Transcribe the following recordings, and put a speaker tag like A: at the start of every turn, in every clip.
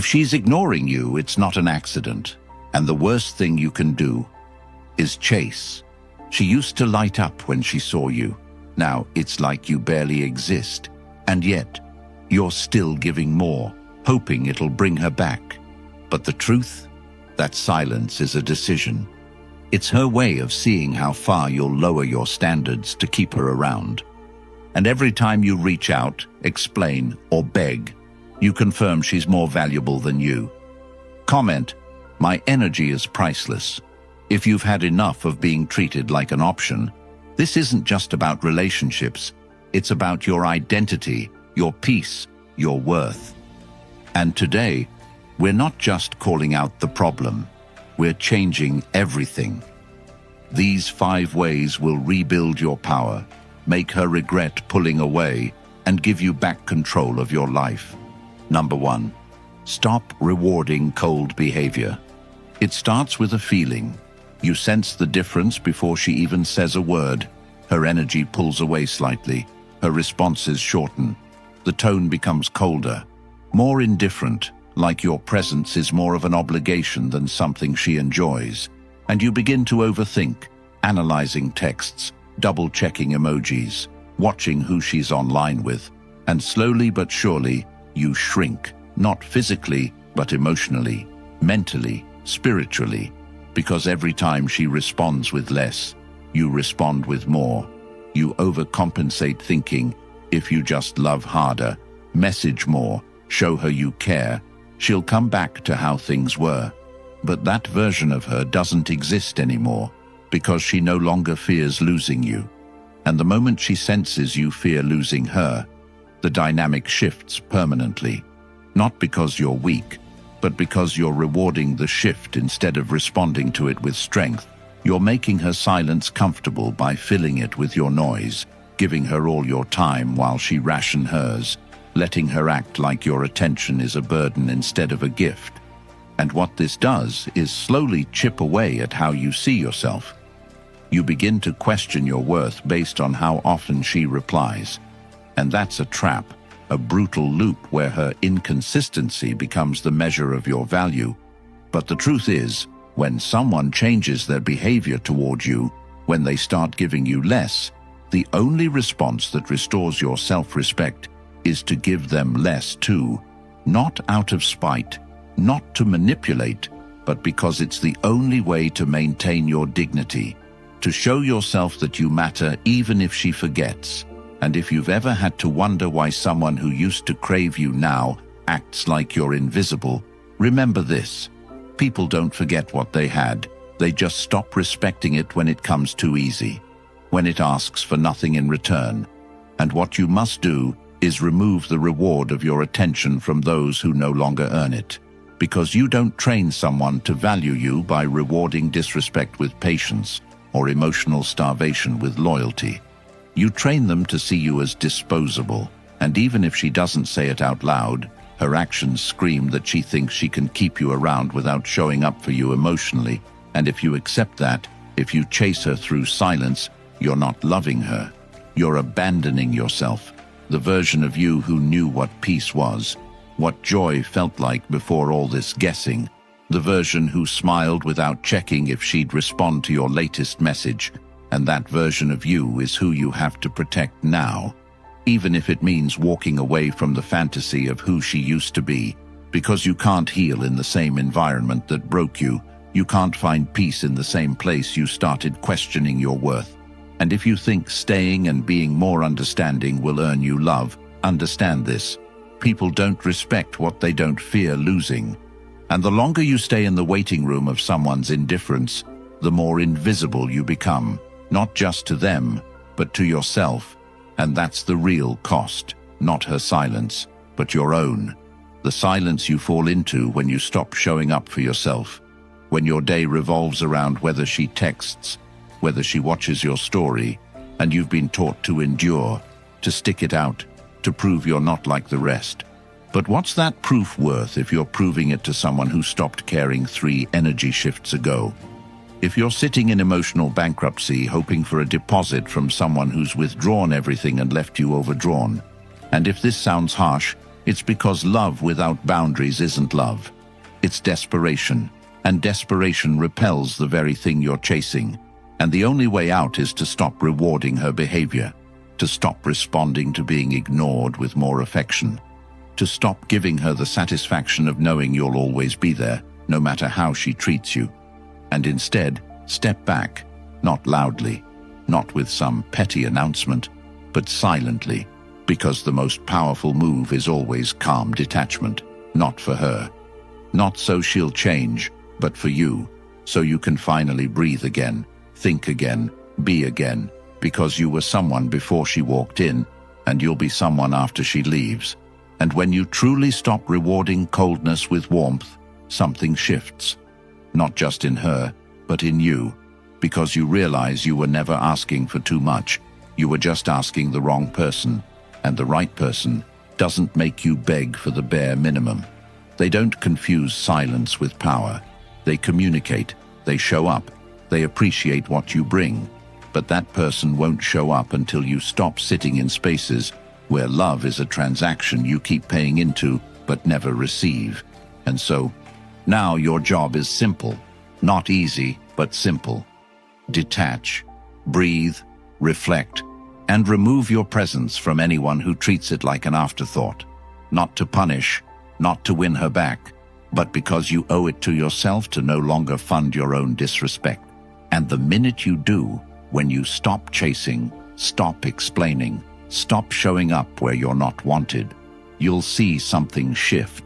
A: If she's ignoring you, it's not an accident. And the worst thing you can do is chase. She used to light up when she saw you. Now it's like you barely exist. And yet, you're still giving more, hoping it'll bring her back. But the truth? That silence is a decision. It's her way of seeing how far you'll lower your standards to keep her around. And every time you reach out, explain, or beg, you confirm she's more valuable than you. Comment, "My energy is priceless." If you've had enough of being treated like an option, this isn't just about relationships, it's about your identity, your peace, your worth. And today, we're not just calling out the problem, we're changing everything. These 5 ways will rebuild your power, make her regret pulling away, and give you back control of your life. Number 1, stop rewarding cold behavior. It starts with a feeling. You sense the difference before she even says a word. Her energy pulls away slightly. Her responses shorten. The tone becomes colder, more indifferent, like your presence is more of an obligation than something she enjoys. And you begin to overthink, analyzing texts, double-checking emojis, watching who she's online with. And slowly but surely, you shrink, not physically, but emotionally, mentally, spiritually. Because every time she responds with less, you respond with more. You overcompensate thinking, if you just love harder, message more, show her you care, she'll come back to how things were. But that version of her doesn't exist anymore, because she no longer fears losing you. And the moment she senses you fear losing her, the dynamic shifts permanently. Not because you're weak, but because you're rewarding the shift instead of responding to it with strength. You're making her silence comfortable by filling it with your noise, giving her all your time while she ration hers, letting her act like your attention is a burden instead of a gift. And what this does is slowly chip away at how you see yourself. You begin to question your worth based on how often she replies. And that's a trap. A brutal loop where her inconsistency becomes the measure of your value. But the truth is, when someone changes their behavior toward you, when they start giving you less, the only response that restores your self-respect is to give them less too, not out of spite, not to manipulate, but because it's the only way to maintain your dignity, to show yourself that you matter even if she forgets. And if you've ever had to wonder why someone who used to crave you now acts like you're invisible, remember this. People don't forget what they had. They just stop respecting it when it comes too easy, when it asks for nothing in return. And what you must do is remove the reward of your attention from those who no longer earn it. Because you don't train someone to value you by rewarding disrespect with patience or emotional starvation with loyalty. You train them to see you as disposable, and even if she doesn't say it out loud, her actions scream that she thinks she can keep you around without showing up for you emotionally. And if you accept that, if you chase her through silence, you're not loving her. You're abandoning yourself, the version of you who knew what peace was, what joy felt like before all this guessing, the version who smiled without checking if she'd respond to your latest message. And that version of you is who you have to protect now, even if it means walking away from the fantasy of who she used to be, because you can't heal in the same environment that broke you. You can't find peace in the same place you started questioning your worth. And if you think staying and being more understanding will earn you love, understand this. People don't respect what they don't fear losing. And the longer you stay in the waiting room of someone's indifference, the more invisible you become. Not just to them, but to yourself. And that's the real cost, not her silence, but your own. The silence you fall into when you stop showing up for yourself. When your day revolves around whether she texts, whether she watches your story, and you've been taught to endure, to stick it out, to prove you're not like the rest. But what's that proof worth if you're proving it to someone who stopped caring 3 energy shifts ago? If you're sitting in emotional bankruptcy hoping for a deposit from someone who's withdrawn everything and left you overdrawn, and if this sounds harsh, It's because love without boundaries isn't love. It's desperation, and desperation repels the very thing you're chasing. And the only way out is to stop rewarding her behavior, to stop responding to being ignored with more affection, to stop giving her the satisfaction of knowing you'll always be there, no matter how she treats you. And instead, step back, not loudly, not with some petty announcement, but silently, because the most powerful move is always calm detachment, not for her. Not so she'll change, but for you, so you can finally breathe again, think again, be again, because you were someone before she walked in, and you'll be someone after she leaves. And when you truly stop rewarding coldness with warmth, something shifts. Not just in her, but in you, because you realize you were never asking for too much. You were just asking the wrong person, and the right person doesn't make you beg for the bare minimum. They don't confuse silence with power. They communicate, they show up, they appreciate what you bring. But that person won't show up until you stop sitting in spaces where love is a transaction you keep paying into but never receive. And so, now your job is simple. Not easy, but simple. Detach, breathe, reflect, and remove your presence from anyone who treats it like an afterthought. Not to punish, not to win her back, but because you owe it to yourself to no longer fund your own disrespect. And the minute you do, when you stop chasing, stop explaining, stop showing up where you're not wanted, you'll see something shift.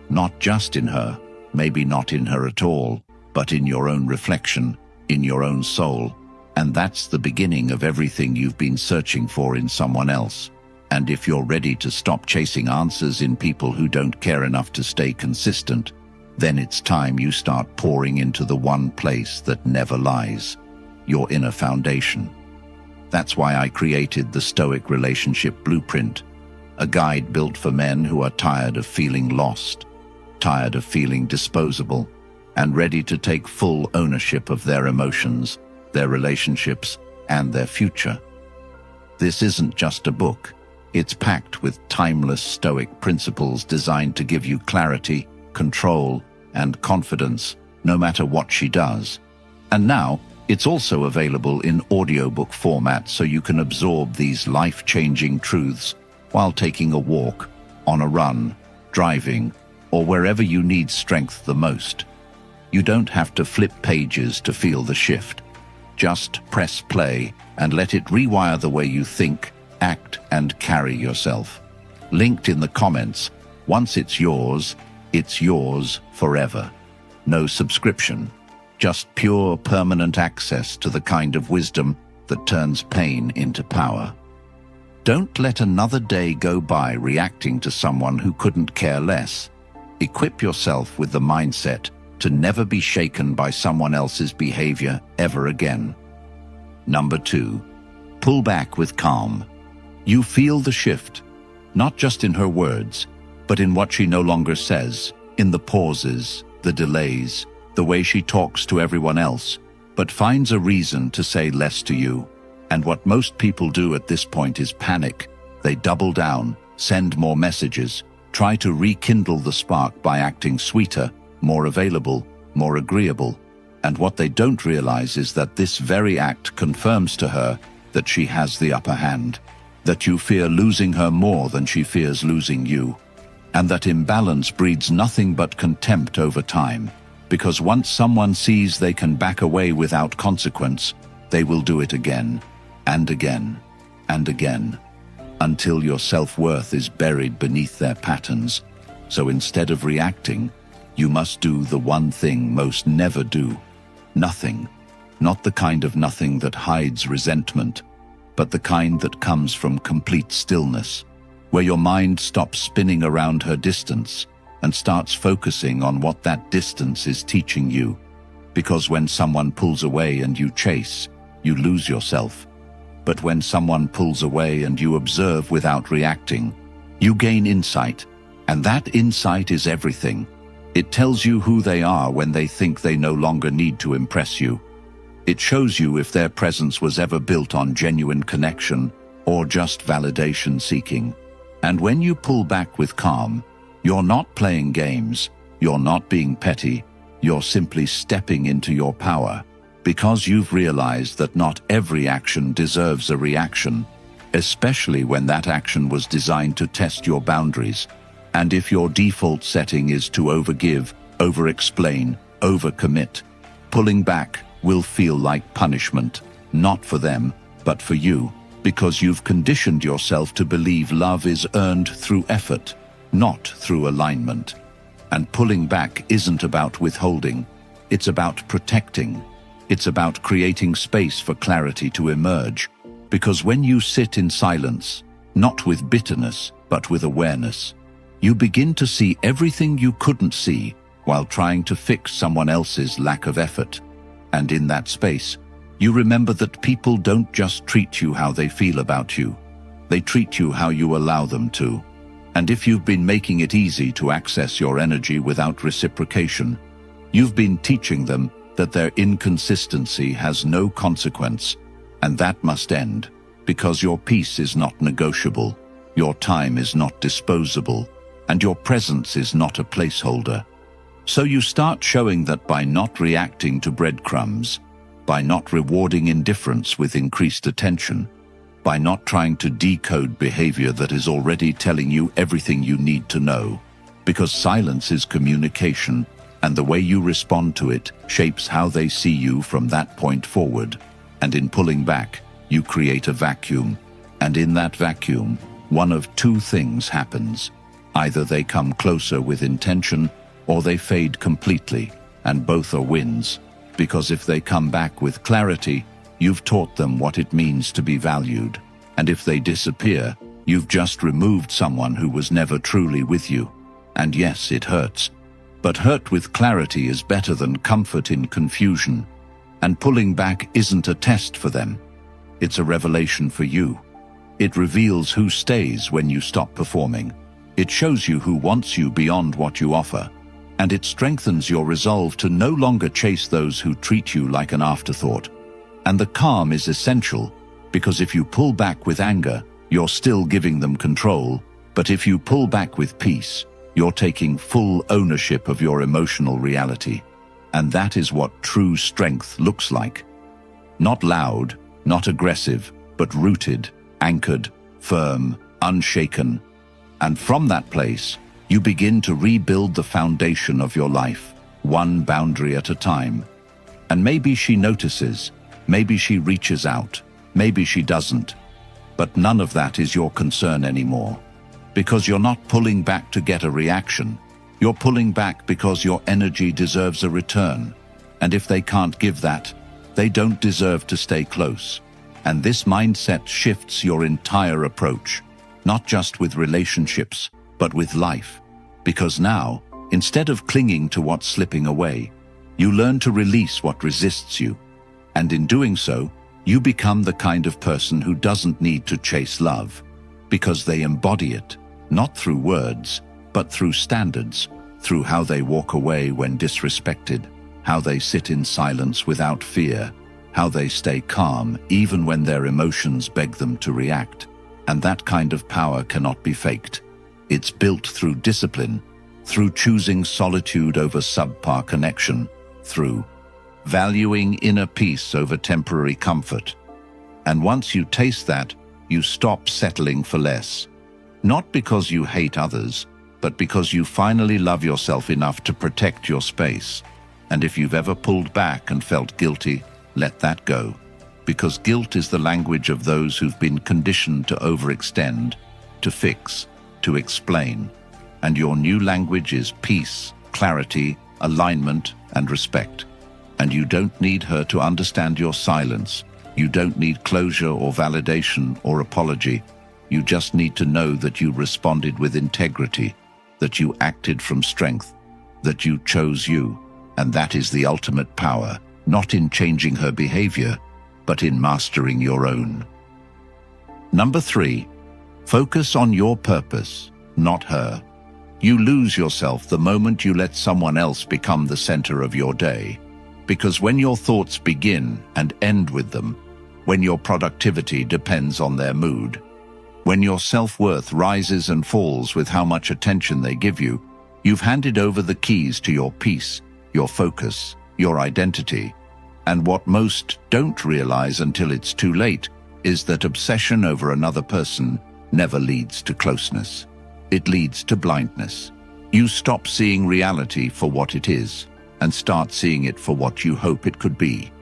A: Not just in her, maybe not in her at all, but in your own reflection, in your own soul. And that's the beginning of everything you've been searching for in someone else. And if you're ready to stop chasing answers in people who don't care enough to stay consistent, then it's time you start pouring into the one place that never lies, your inner foundation. That's why I created the Stoic Relationship Blueprint, a guide built for men who are tired of feeling lost, tired of feeling disposable, and ready to take full ownership of their emotions, their relationships, and their future. This isn't just a book. It's packed with timeless Stoic principles designed to give you clarity, control, and confidence, no matter what she does. And now, it's also available in audiobook format so you can absorb these life-changing truths while taking a walk, on a run, driving, or wherever you need strength the most. You don't have to flip pages to feel the shift. Just press play and let it rewire the way you think, act, and carry yourself. Linked in the comments. Once it's yours forever. No subscription, just pure permanent access to the kind of wisdom that turns pain into power. Don't let another day go by reacting to someone who couldn't care less. Equip yourself with the mindset to never be shaken by someone else's behavior ever again. Number 2, pull back with calm. You feel the shift, not just in her words, but in what she no longer says, in the pauses, the delays, the way she talks to everyone else, but finds a reason to say less to you. And what most people do at this point is panic. They double down, send more messages, try to rekindle the spark by acting sweeter, more available, more agreeable. And what they don't realize is that this very act confirms to her that she has the upper hand, that you fear losing her more than she fears losing you, and that imbalance breeds nothing but contempt over time, because once someone sees they can back away without consequence, they will do it again, and again, and again, until your self-worth is buried beneath their patterns. So instead of reacting, you must do the one thing most never do. Nothing. Not the kind of nothing that hides resentment, but the kind that comes from complete stillness, where your mind stops spinning around her distance and starts focusing on what that distance is teaching you. Because when someone pulls away and you chase, you lose yourself. But when someone pulls away and you observe without reacting, you gain insight, and that insight is everything. It tells you who they are when they think they no longer need to impress you. It shows you if their presence was ever built on genuine connection or just validation seeking. And when you pull back with calm, you're not playing games, you're not being petty, you're simply stepping into your power, because you've realized that not every action deserves a reaction, especially when that action was designed to test your boundaries. And if your default setting is to overgive, over-explain, overcommit, pulling back will feel like punishment, not for them, but for you, because you've conditioned yourself to believe love is earned through effort, not through alignment. And pulling back isn't about withholding, it's about protecting. It's about creating space for clarity to emerge, because when you sit in silence, not with bitterness, but with awareness, you begin to see everything you couldn't see while trying to fix someone else's lack of effort. And in that space, you remember that people don't just treat you how they feel about you. They treat you how you allow them to. And if you've been making it easy to access your energy without reciprocation, you've been teaching them that their inconsistency has no consequence, and that must end, because your peace is not negotiable, your time is not disposable, and your presence is not a placeholder. So you start showing that by not reacting to breadcrumbs, by not rewarding indifference with increased attention, by not trying to decode behavior that is already telling you everything you need to know, because silence is communication, and the way you respond to it shapes how they see you from that point forward. And in pulling back, you create a vacuum, and in that vacuum, one of two things happens. Either they come closer with intention, or they fade completely, and both are wins, because if they come back with clarity, you've taught them what it means to be valued, and if they disappear, you've just removed someone who was never truly with you. And yes, it hurts, but hurt with clarity is better than comfort in confusion, and pulling back isn't a test for them. It's a revelation for you. It reveals who stays when you stop performing. It shows you who wants you beyond what you offer, and it strengthens your resolve to no longer chase those who treat you like an afterthought. And the calm is essential, because if you pull back with anger, you're still giving them control, but if you pull back with peace, you're taking full ownership of your emotional reality. And that is what true strength looks like. Not loud, not aggressive, but rooted, anchored, firm, unshaken. And from that place, you begin to rebuild the foundation of your life, one boundary at a time. And maybe she notices, maybe she reaches out, maybe she doesn't. But none of that is your concern anymore. Because you're not pulling back to get a reaction. You're pulling back because your energy deserves a return. And if they can't give that, they don't deserve to stay close. And this mindset shifts your entire approach, not just with relationships, but with life. Because now, instead of clinging to what's slipping away, you learn to release what resists you. And in doing so, you become the kind of person who doesn't need to chase love, because they embody it, not through words, but through standards, through how they walk away when disrespected, how they sit in silence without fear, how they stay calm even when their emotions beg them to react. And that kind of power cannot be faked. It's built through discipline, through choosing solitude over subpar connection, through valuing inner peace over temporary comfort. And once you taste that, you stop settling for less. Not because you hate others, but because you finally love yourself enough to protect your space. And if you've ever pulled back and felt guilty, let that go. Because guilt is the language of those who've been conditioned to overextend, to fix, to explain. And your new language is peace, clarity, alignment, and respect. And you don't need her to understand your silence. You don't need closure or validation or apology. You just need to know that you responded with integrity, that you acted from strength, that you chose you. And that is the ultimate power, not in changing her behavior, but in mastering your own. Number 3, focus on your purpose, not her. You lose yourself the moment you let someone else become the center of your day. Because when your thoughts begin and end with them, when your productivity depends on their mood, When your self-worth rises and falls with how much attention they give you, you've handed over the keys to your peace, your focus, your identity. And what most don't realize until it's too late is that obsession over another person never leads to closeness. It leads to blindness. You stop seeing reality for what it is and start seeing it for what you hope it could be.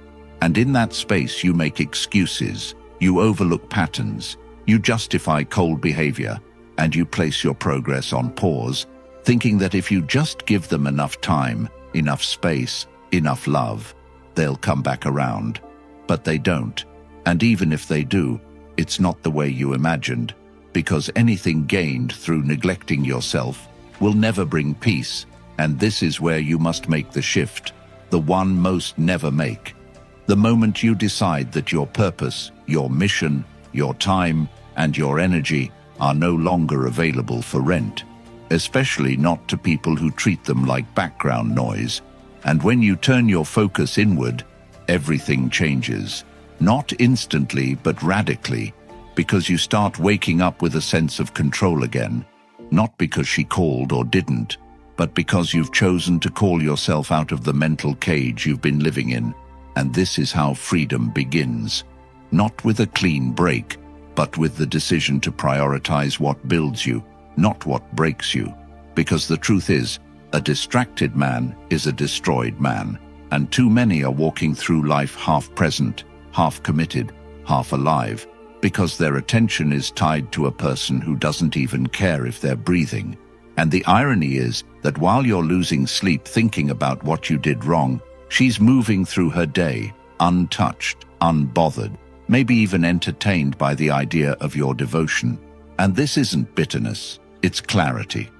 A: And in that space you make excuses, you overlook patterns, you justify cold behavior, and you place your progress on pause, thinking that if you just give them enough time, enough space, enough love, they'll come back around. But they don't. And even if they do, it's not the way you imagined, because anything gained through neglecting yourself will never bring peace, and this is where you must make the shift, the one most never make. The moment you decide that your purpose, your mission, your time, and your energy are no longer available for rent, especially not to people who treat them like background noise. And when you turn your focus inward, everything changes. Not instantly, but radically, because you start waking up with a sense of control again, not because she called or didn't, but because you've chosen to call yourself out of the mental cage you've been living in. And this is how freedom begins. Not with a clean break, but with the decision to prioritize what builds you, not what breaks you. Because the truth is, a distracted man is a destroyed man, and too many are walking through life half present, half committed, half alive, because their attention is tied to a person who doesn't even care if they're breathing. And the irony is that while you're losing sleep thinking about what you did wrong, she's moving through her day, untouched, unbothered, maybe even entertained by the idea of your devotion. And this isn't bitterness, it's clarity.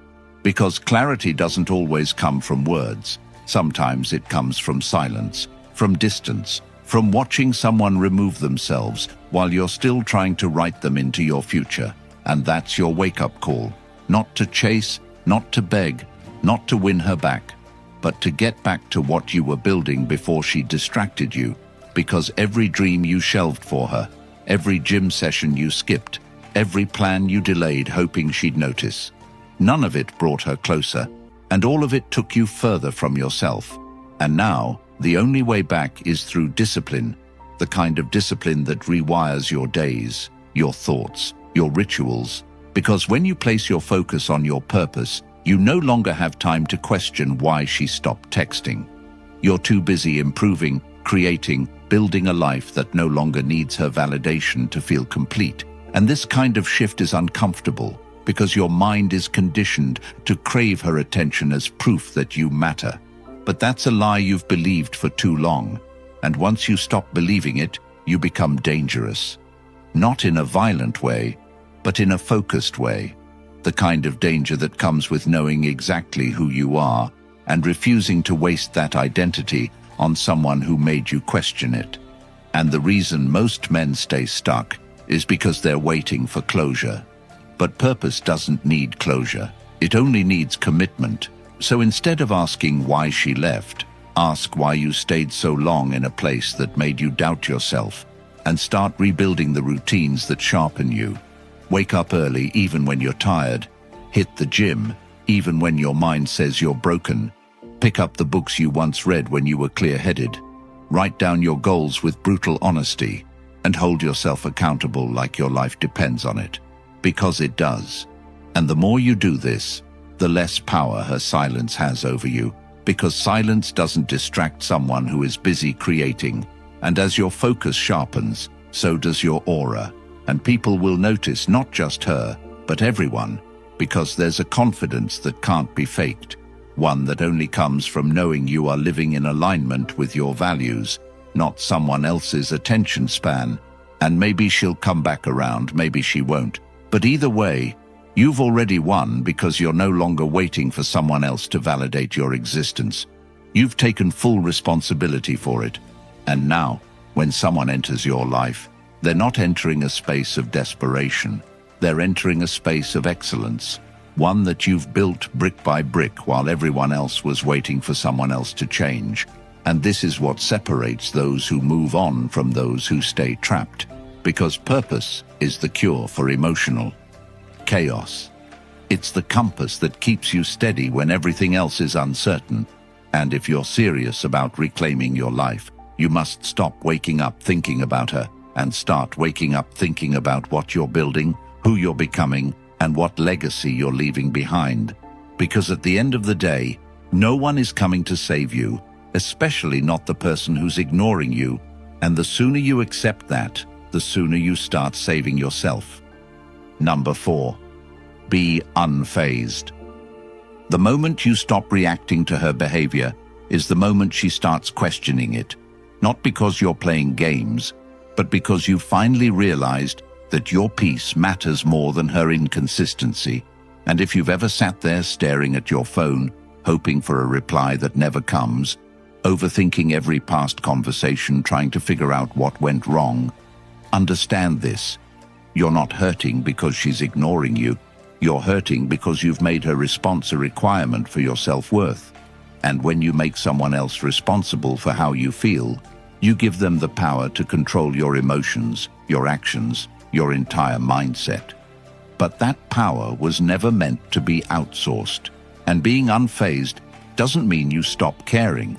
A: Because clarity doesn't always come from words. Sometimes it comes from silence, from distance, from watching someone remove themselves while you're still trying to write them into your future. And that's your wake-up call. Not to chase, not to beg, not to win her back, but to get back to what you were building before she distracted you. Because every dream you shelved for her, every gym session you skipped, every plan you delayed hoping she'd notice, none of it brought her closer, and all of it took you further from yourself. And now, the only way back is through discipline, the kind of discipline that rewires your days, your thoughts, your rituals. Because when you place your focus on your purpose, you no longer have time to question why she stopped texting. You're too busy improving, creating, building a life that no longer needs her validation to feel complete. And this kind of shift is uncomfortable, because your mind is conditioned to crave her attention as proof that you matter. But that's a lie you've believed for too long. And once you stop believing it, you become dangerous. Not in a violent way, but in a focused way. The kind of danger that comes with knowing exactly who you are and refusing to waste that identity on someone who made you question it. And the reason most men stay stuck is because they're waiting for closure. But purpose doesn't need closure. It only needs commitment. So instead of asking why she left, ask why you stayed so long in a place that made you doubt yourself, and start rebuilding the routines that sharpen you. Wake up early even when you're tired. Hit the gym even when your mind says you're broken. Pick up the books you once read when you were clear-headed. Write down your goals with brutal honesty, and hold yourself accountable like your life depends on it. Because it does. And the more you do this, the less power her silence has over you, because silence doesn't distract someone who is busy creating. And as your focus sharpens, so does your aura. And people will notice not just her, but everyone, because there's a confidence that can't be faked. One that only comes from knowing you are living in alignment with your values, not someone else's attention span. And maybe she'll come back around, maybe she won't. But either way, you've already won, because you're no longer waiting for someone else to validate your existence. You've taken full responsibility for it. And now, when someone enters your life, they're not entering a space of desperation. They're entering a space of excellence, one that you've built brick by brick while everyone else was waiting for someone else to change. And this is what separates those who move on from those who stay trapped. because purpose is the cure for emotional chaos. It's the compass that keeps you steady when everything else is uncertain. And if you're serious about reclaiming your life, you must stop waking up thinking about her and start waking up thinking about what you're building, who you're becoming, and what legacy you're leaving behind. Because at the end of the day, no one is coming to save you, especially not the person who's ignoring you. And the sooner you accept that, the sooner you start saving yourself. Number 4. Be unfazed. The moment you stop reacting to her behavior is the moment she starts questioning it, not because you're playing games, but because you finally realized that your peace matters more than her inconsistency. And if you've ever sat there staring at your phone, hoping for a reply that never comes, overthinking every past conversation, trying to figure out what went wrong, understand this. You're not hurting because she's ignoring you. You're hurting because you've made her response a requirement for your self-worth. And when you make someone else responsible for how you feel, you give them the power to control your emotions, your actions, your entire mindset. But that power was never meant to be outsourced. And being unfazed doesn't mean you stop caring.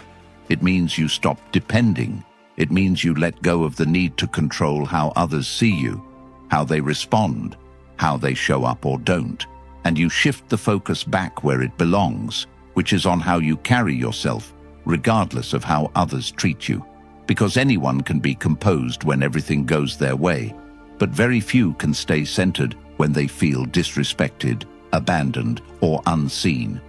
A: It means you stop depending. It means you let go of the need to control how others see you, how they respond, how they show up or don't. And you shift the focus back where it belongs, which is on how you carry yourself, regardless of how others treat you. Because anyone can be composed when everything goes their way, but very few can stay centered when they feel disrespected, abandoned, or unseen.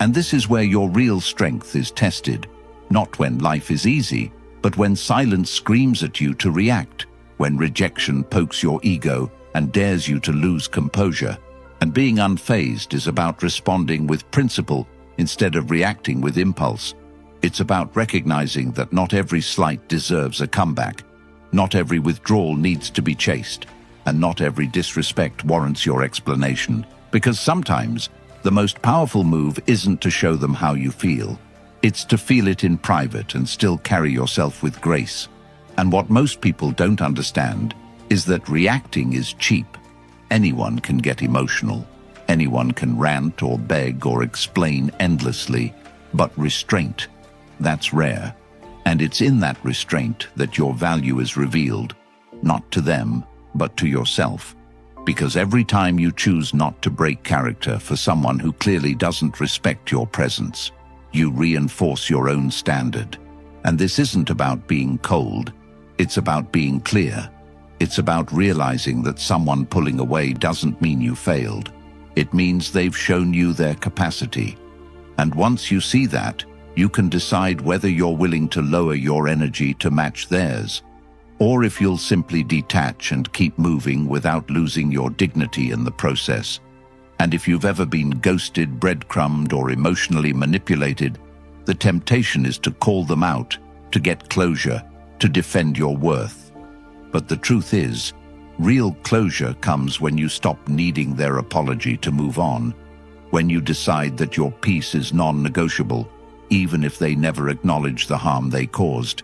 A: And this is where your real strength is tested, not when life is easy, but when silence screams at you to react, when rejection pokes your ego and dares you to lose composure. And being unfazed is about responding with principle instead of reacting with impulse. It's about recognizing that not every slight deserves a comeback, not every withdrawal needs to be chased, and not every disrespect warrants your explanation. Because sometimes the most powerful move isn't to show them how you feel. It's to feel it in private and still carry yourself with grace. And what most people don't understand is that reacting is cheap. Anyone can get emotional. Anyone can rant or beg or explain endlessly. But restraint, that's rare. And it's in that restraint that your value is revealed, not to them, but to yourself. Because every time you choose not to break character for someone who clearly doesn't respect your presence, you reinforce your own standard. And this isn't about being cold. It's about being clear. It's about realizing that someone pulling away doesn't mean you failed. It means they've shown you their capacity. And once you see that, you can decide whether you're willing to lower your energy to match theirs, or if you'll simply detach and keep moving without losing your dignity in the process. And if you've ever been ghosted, breadcrumbed, or emotionally manipulated, the temptation is to call them out, to get closure, to defend your worth. But the truth is, real closure comes when you stop needing their apology to move on, when you decide that your peace is non-negotiable, even if they never acknowledge the harm they caused.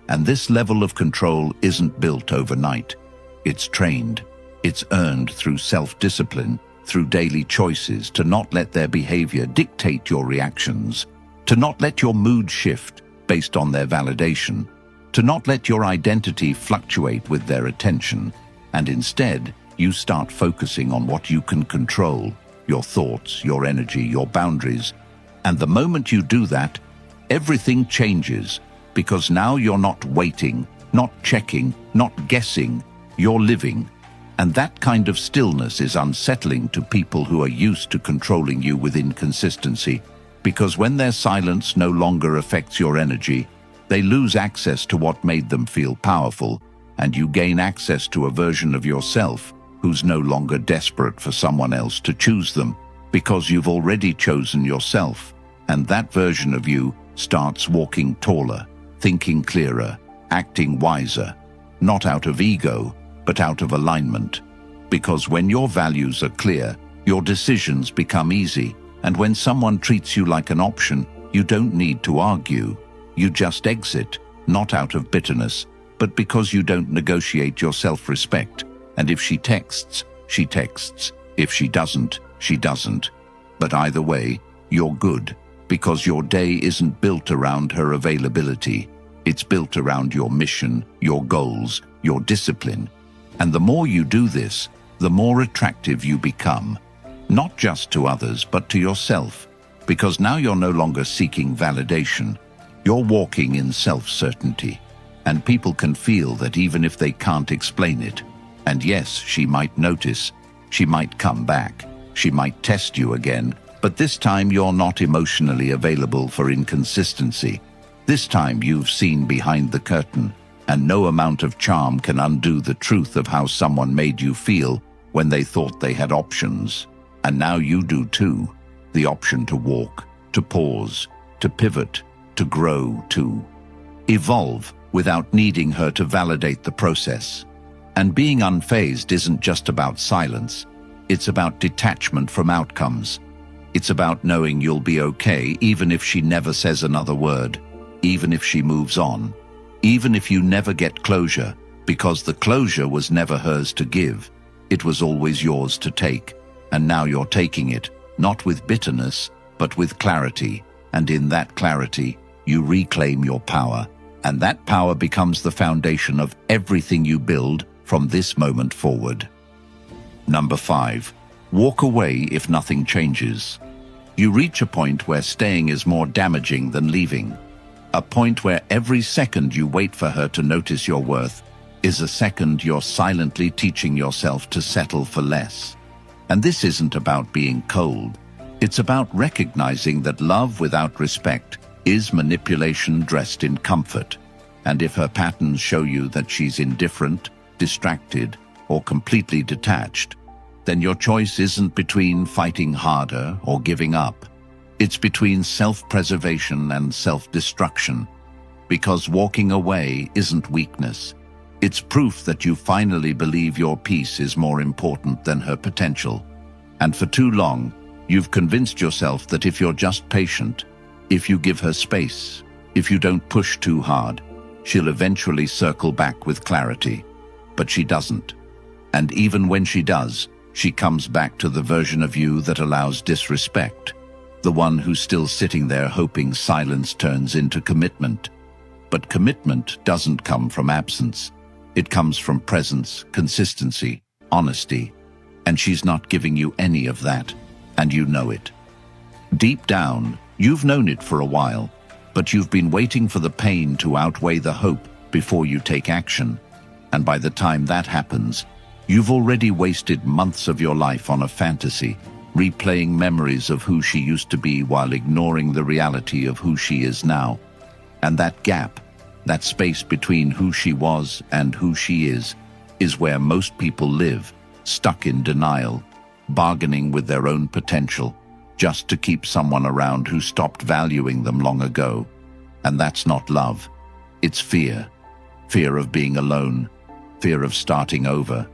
A: And this level of control isn't built overnight. It's trained. It's earned through self-discipline, through daily choices to not let their behavior dictate your reactions, to not let your mood shift based on their validation, to not let your identity fluctuate with their attention, and instead, you start focusing on what you can control, your thoughts, your energy, your boundaries. And the moment you do that, everything changes, because now you're not waiting, not checking, not guessing, you're living. And that kind of stillness is unsettling to people who are used to controlling you with inconsistency, because when their silence no longer affects your energy, they lose access to what made them feel powerful, and you gain access to a version of yourself who's no longer desperate for someone else to choose them, because you've already chosen yourself. And that version of you starts walking taller, thinking clearer, acting wiser, not out of ego, but out of alignment. Because when your values are clear, your decisions become easy, and when someone treats you like an option, you don't need to argue. You just exit, not out of bitterness, but because you don't negotiate your self-respect. And if she texts, she texts. If she doesn't, she doesn't. But either way, you're good, because your day isn't built around her availability. It's built around your mission, your goals, your discipline. And the more you do this, the more attractive you become. Not just to others, but to yourself. Because now you're no longer seeking validation. You're walking in self-certainty. And people can feel that even if they can't explain it. And yes, she might notice. She might come back. She might test you again. But this time you're not emotionally available for inconsistency. This time you've seen behind the curtain. And no amount of charm can undo the truth of how someone made you feel when they thought they had options. And now you do too. The option to walk, to pause, to pivot, to grow, to evolve without needing her to validate the process. And being unfazed isn't just about silence. It's about detachment from outcomes. It's about knowing you'll be okay even if she never says another word, even if she moves on, even if you never get closure, because the closure was never hers to give. It was always yours to take. And now you're taking it, not with bitterness, but with clarity. And in that clarity, you reclaim your power. And that power becomes the foundation of everything you build from this moment forward. Number 5, walk away if nothing changes. You reach a point where staying is more damaging than leaving. A point where every second you wait for her to notice your worth is a second you're silently teaching yourself to settle for less. And this isn't about being cold. It's about recognizing that love without respect is manipulation dressed in comfort. And if her patterns show you that she's indifferent, distracted, or completely detached, then your choice isn't between fighting harder or giving up. It's between self-preservation and self-destruction. Because walking away isn't weakness. It's proof that you finally believe your peace is more important than her potential. And for too long, you've convinced yourself that if you're just patient, if you give her space, if you don't push too hard, she'll eventually circle back with clarity. But she doesn't. And even when she does, she comes back to the version of you that allows disrespect, the one who's still sitting there hoping silence turns into commitment. But commitment doesn't come from absence. It comes from presence, consistency, honesty. And she's not giving you any of that, and you know it. Deep down, you've known it for a while, but you've been waiting for the pain to outweigh the hope before you take action. And by the time that happens, you've already wasted months of your life on a fantasy, replaying memories of who she used to be while ignoring the reality of who she is now. And that gap, that space between who she was and who she is where most people live, stuck in denial, bargaining with their own potential, just to keep someone around who stopped valuing them long ago. And that's not love. It's fear. Fear of being alone. Fear of starting over.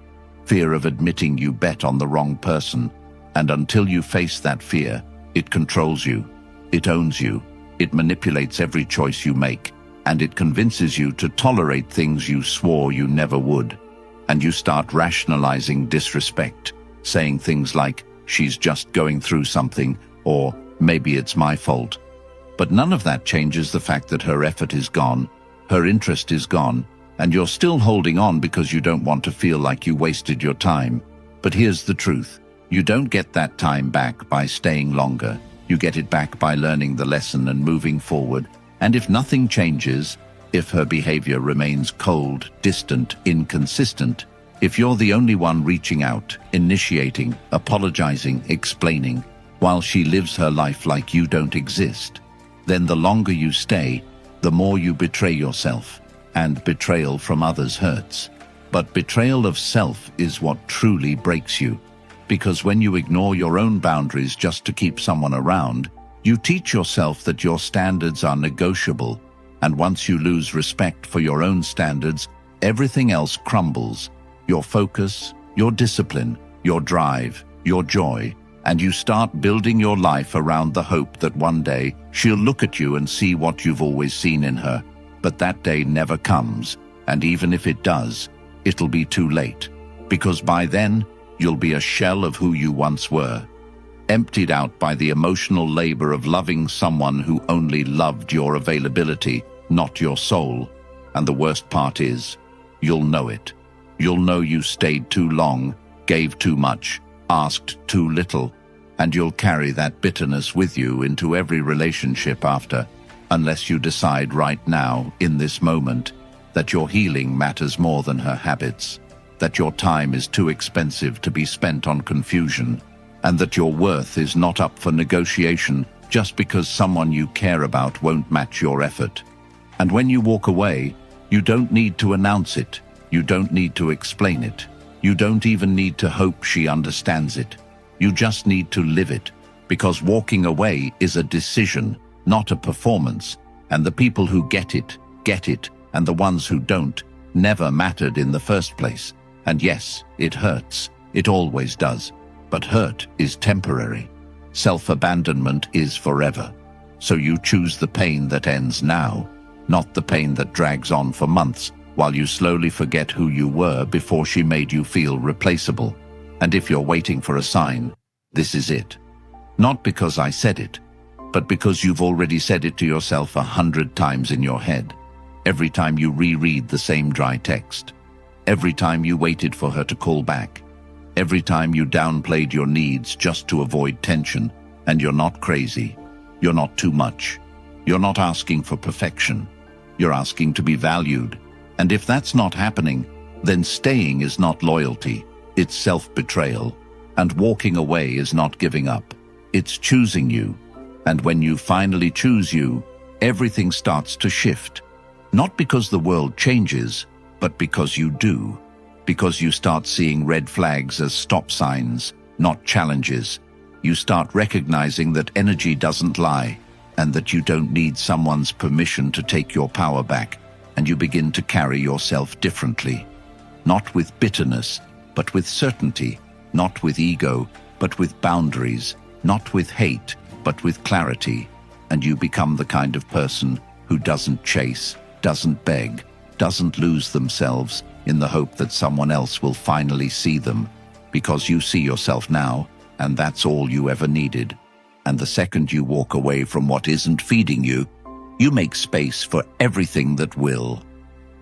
A: Fear of admitting you bet on the wrong person. And until you face that fear, it controls you. It owns you. It manipulates every choice you make. And it convinces you to tolerate things you swore you never would. And you start rationalizing disrespect, saying things like, she's just going through something, or maybe it's my fault. But none of that changes the fact that her effort is gone, her interest is gone, and you're still holding on because you don't want to feel like you wasted your time. But here's the truth. You don't get that time back by staying longer. You get it back by learning the lesson and moving forward. And if nothing changes, if her behavior remains cold, distant, inconsistent, if you're the only one reaching out, initiating, apologizing, explaining, while she lives her life like you don't exist, then the longer you stay, the more you betray yourself. And betrayal from others hurts. But betrayal of self is what truly breaks you. Because when you ignore your own boundaries just to keep someone around, you teach yourself that your standards are negotiable. And once you lose respect for your own standards, everything else crumbles. Your focus, your discipline, your drive, your joy. And you start building your life around the hope that one day she'll look at you and see what you've always seen in her. But that day never comes, And even if it does, it'll be too late, because by then, you'll be a shell of who you once were, emptied out by the emotional labor of loving someone who only loved your availability, not your soul. And the worst part is, you'll know it. You'll know you stayed too long, gave too much, asked too little, and you'll carry that bitterness with you into every relationship after, unless you decide right now, in this moment, that your healing matters more than her habits, that your time is too expensive to be spent on confusion, and that your worth is not up for negotiation just because someone you care about won't match your effort. And when you walk away, you don't need to announce it. You don't need to explain it. You don't even need to hope she understands it. You just need to live it, because walking away is a decision, not a performance, and the people who get it, and the ones who don't, never mattered in the first place. And yes, it hurts. It always does. But hurt is temporary. Self-abandonment is forever. So you choose the pain that ends now, not the pain that drags on for months while you slowly forget who you were before she made you feel replaceable. And if you're waiting for a sign, this is it. Not because I said it, but because you've already said it to yourself 100 times in your head. Every time you reread the same dry text. Every time you waited for her to call back. Every time you downplayed your needs just to avoid tension. And you're not crazy. You're not too much. You're not asking for perfection. You're asking to be valued. And if that's not happening, then staying is not loyalty. It's self-betrayal. And walking away is not giving up. It's choosing you. And when you finally choose you, everything starts to shift. Not because the world changes, but because you do. Because you start seeing red flags as stop signs, not challenges. You start recognizing that energy doesn't lie, and that you don't need someone's permission to take your power back, and you begin to carry yourself differently. Not with bitterness, but with certainty. Not with ego, but with boundaries. Not with hate, but with clarity. And you become the kind of person who doesn't chase, doesn't beg, doesn't lose themselves in the hope that someone else will finally see them, because you see yourself now, and that's all you ever needed. And the second you walk away from what isn't feeding you, you make space for everything that will.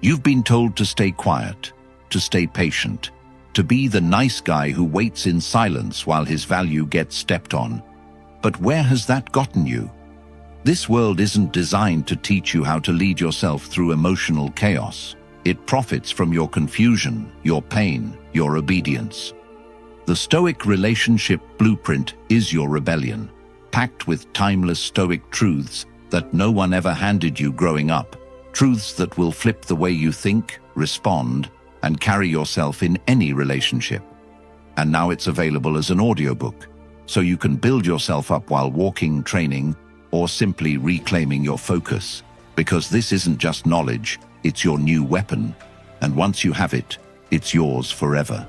A: You've been told to stay quiet, to stay patient, to be the nice guy who waits in silence while his value gets stepped on. But where has that gotten you? This world isn't designed to teach you how to lead yourself through emotional chaos. It profits from your confusion, your pain, your obedience. The Stoic relationship blueprint is your rebellion, packed with timeless Stoic truths that no one ever handed you growing up, truths that will flip the way you think, respond, and carry yourself in any relationship. And now it's available as an audiobook, so you can build yourself up while walking, training, or simply reclaiming your focus. Because this isn't just knowledge, it's your new weapon. And once you have it, it's yours forever.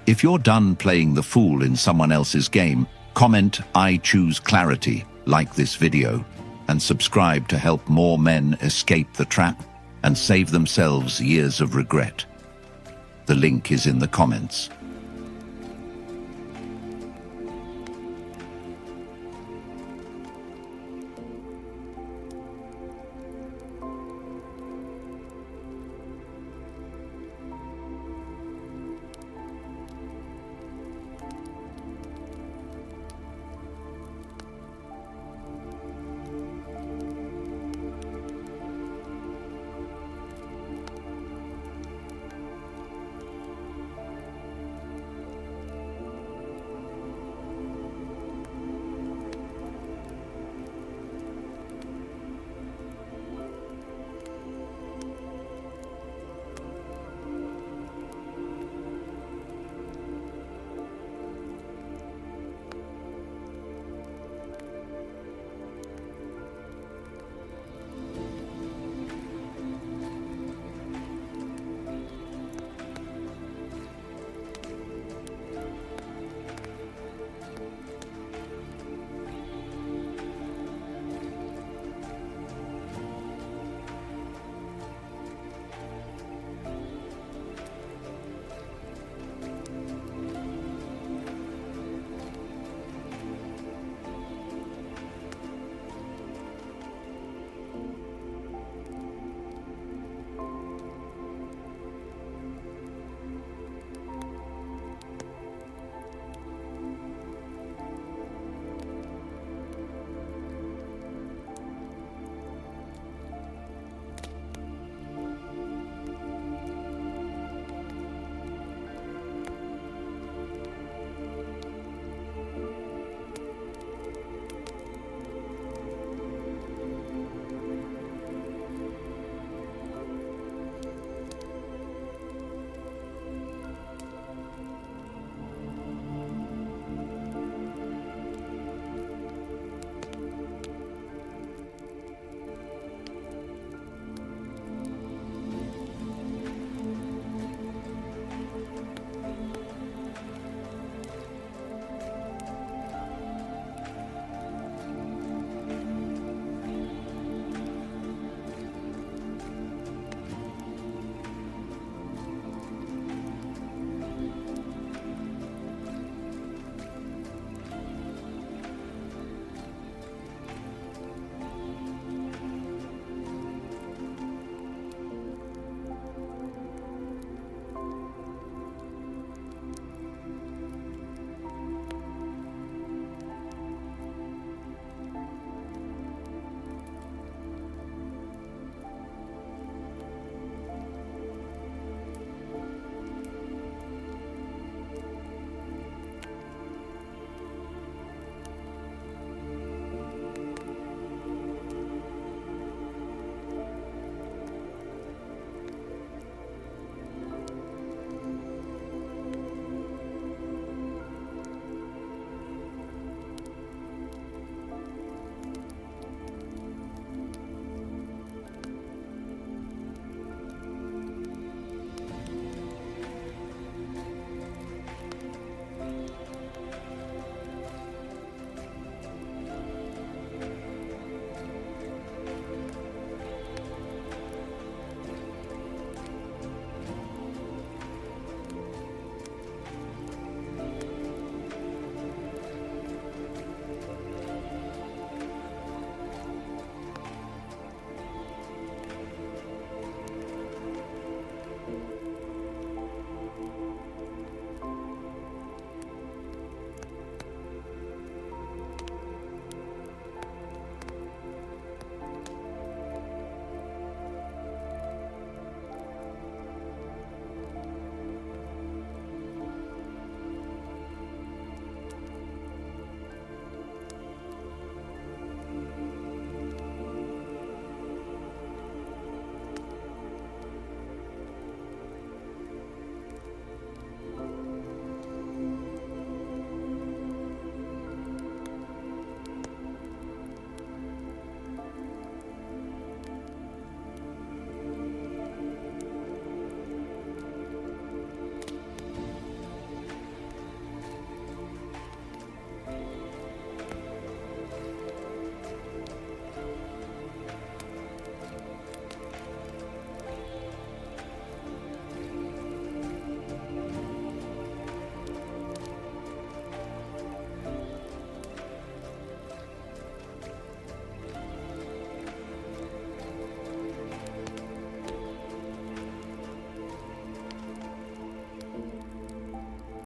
A: If you're done playing the fool in someone else's game, comment "I choose clarity," like this video, and subscribe to help more men escape the trap and save themselves years of regret. The link is in the comments.